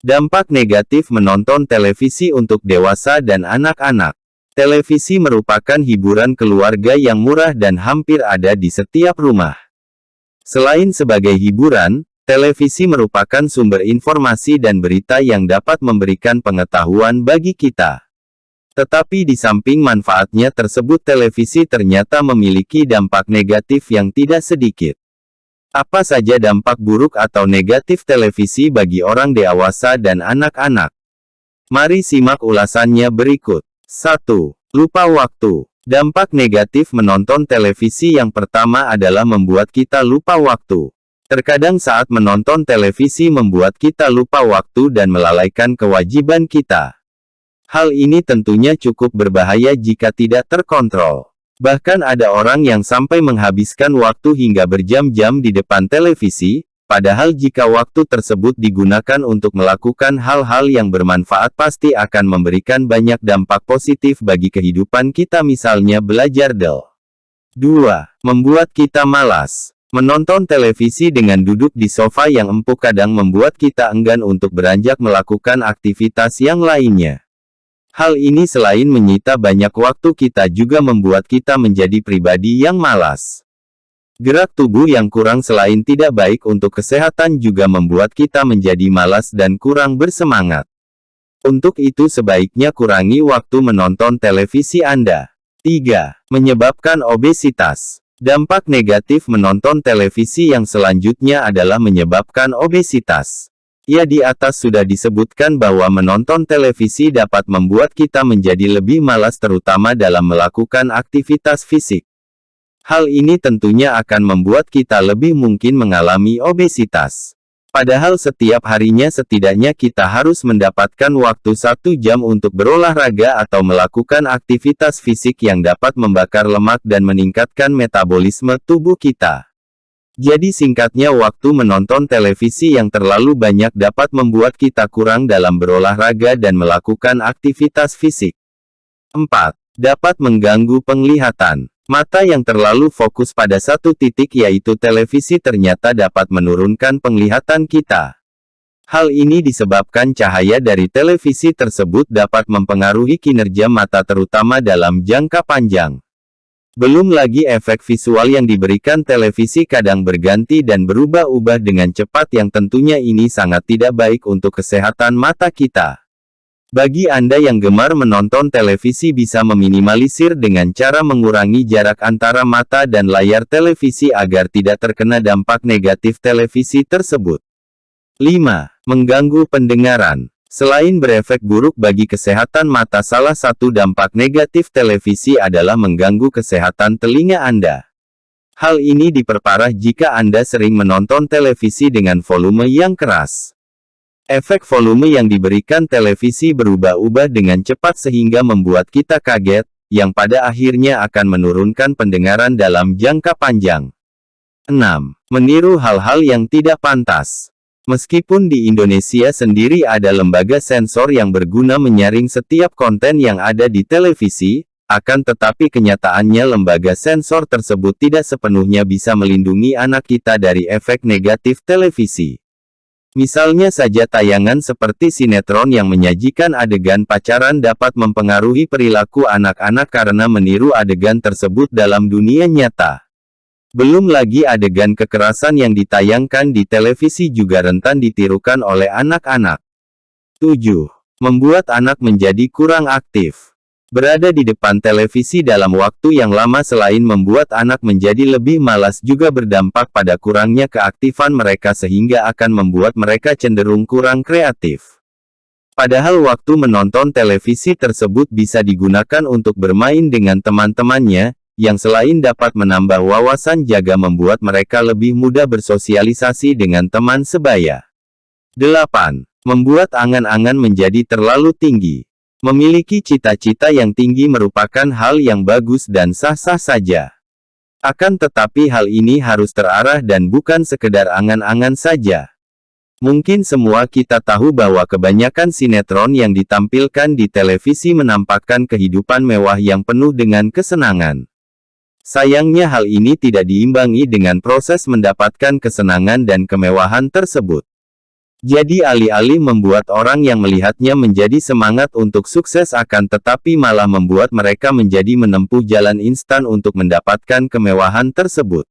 Dampak negatif menonton televisi untuk dewasa dan anak-anak. Televisi merupakan hiburan keluarga yang murah dan hampir ada di setiap rumah. Selain sebagai hiburan, televisi merupakan sumber informasi dan berita yang dapat memberikan pengetahuan bagi kita. Tetapi di samping manfaatnya tersebut, televisi ternyata memiliki dampak negatif yang tidak sedikit. Apa saja dampak buruk atau negatif televisi bagi orang dewasa dan anak-anak? Mari simak ulasannya berikut. 1. Lupa waktu. Dampak negatif menonton televisi yang pertama adalah membuat kita lupa waktu. Terkadang saat menonton televisi membuat kita lupa waktu dan melalaikan kewajiban kita. Hal ini tentunya cukup berbahaya jika tidak terkontrol. Bahkan ada orang yang sampai menghabiskan waktu hingga berjam-jam di depan televisi, padahal jika waktu tersebut digunakan untuk melakukan hal-hal yang bermanfaat pasti akan memberikan banyak dampak positif bagi kehidupan kita, misalnya belajar. 2. Membuat kita malas. Menonton televisi dengan duduk di sofa yang empuk kadang membuat kita enggan untuk beranjak melakukan aktivitas yang lainnya. Hal ini selain menyita banyak waktu kita juga membuat kita menjadi pribadi yang malas. Gerak tubuh yang kurang selain tidak baik untuk kesehatan juga membuat kita menjadi malas dan kurang bersemangat. Untuk itu sebaiknya kurangi waktu menonton televisi Anda. 3. Menyebabkan obesitas. Dampak negatif menonton televisi yang selanjutnya adalah menyebabkan obesitas. Di atas sudah disebutkan bahwa menonton televisi dapat membuat kita menjadi lebih malas terutama dalam melakukan aktivitas fisik. Hal ini tentunya akan membuat kita lebih mungkin mengalami obesitas. Padahal setiap harinya setidaknya kita harus mendapatkan waktu 1 jam untuk berolahraga atau melakukan aktivitas fisik yang dapat membakar lemak dan meningkatkan metabolisme tubuh kita. Jadi singkatnya, waktu menonton televisi yang terlalu banyak dapat membuat kita kurang dalam berolahraga dan melakukan aktivitas fisik. 4. Dapat mengganggu penglihatan. Mata yang terlalu fokus pada satu titik yaitu televisi ternyata dapat menurunkan penglihatan kita. Hal ini disebabkan cahaya dari televisi tersebut dapat mempengaruhi kinerja mata terutama dalam jangka panjang. Belum lagi efek visual yang diberikan televisi kadang berganti dan berubah-ubah dengan cepat yang tentunya ini sangat tidak baik untuk kesehatan mata kita. Bagi Anda yang gemar menonton televisi bisa meminimalisir dengan cara mengurangi jarak antara mata dan layar televisi agar tidak terkena dampak negatif televisi tersebut. 5. Mengganggu pendengaran. Selain berefek buruk bagi kesehatan mata, salah satu dampak negatif televisi adalah mengganggu kesehatan telinga Anda. Hal ini diperparah jika Anda sering menonton televisi dengan volume yang keras. Efek volume yang diberikan televisi berubah-ubah dengan cepat sehingga membuat kita kaget, yang pada akhirnya akan menurunkan pendengaran dalam jangka panjang. 6. Meniru hal-hal yang tidak pantas. Meskipun di Indonesia sendiri ada lembaga sensor yang berguna menyaring setiap konten yang ada di televisi, akan tetapi kenyataannya lembaga sensor tersebut tidak sepenuhnya bisa melindungi anak kita dari efek negatif televisi. Misalnya saja tayangan seperti sinetron yang menyajikan adegan pacaran dapat mempengaruhi perilaku anak-anak karena meniru adegan tersebut dalam dunia nyata. Belum lagi adegan kekerasan yang ditayangkan di televisi juga rentan ditirukan oleh anak-anak. 7. Membuat anak menjadi kurang aktif. Berada di depan televisi dalam waktu yang lama selain membuat anak menjadi lebih malas juga berdampak pada kurangnya keaktifan mereka sehingga akan membuat mereka cenderung kurang kreatif. Padahal waktu menonton televisi tersebut bisa digunakan untuk bermain dengan teman-temannya, yang selain dapat menambah wawasan juga membuat mereka lebih mudah bersosialisasi dengan teman sebaya. 8. Membuat angan-angan menjadi terlalu tinggi. Memiliki cita-cita yang tinggi merupakan hal yang bagus dan sah-sah saja. Akan tetapi hal ini harus terarah dan bukan sekedar angan-angan saja. Mungkin semua kita tahu bahwa kebanyakan sinetron yang ditampilkan di televisi menampakkan kehidupan mewah yang penuh dengan kesenangan. Sayangnya hal ini tidak diimbangi dengan proses mendapatkan kesenangan dan kemewahan tersebut. Jadi alih-alih membuat orang yang melihatnya menjadi semangat untuk sukses akan tetapi malah membuat mereka menjadi menempuh jalan instan untuk mendapatkan kemewahan tersebut.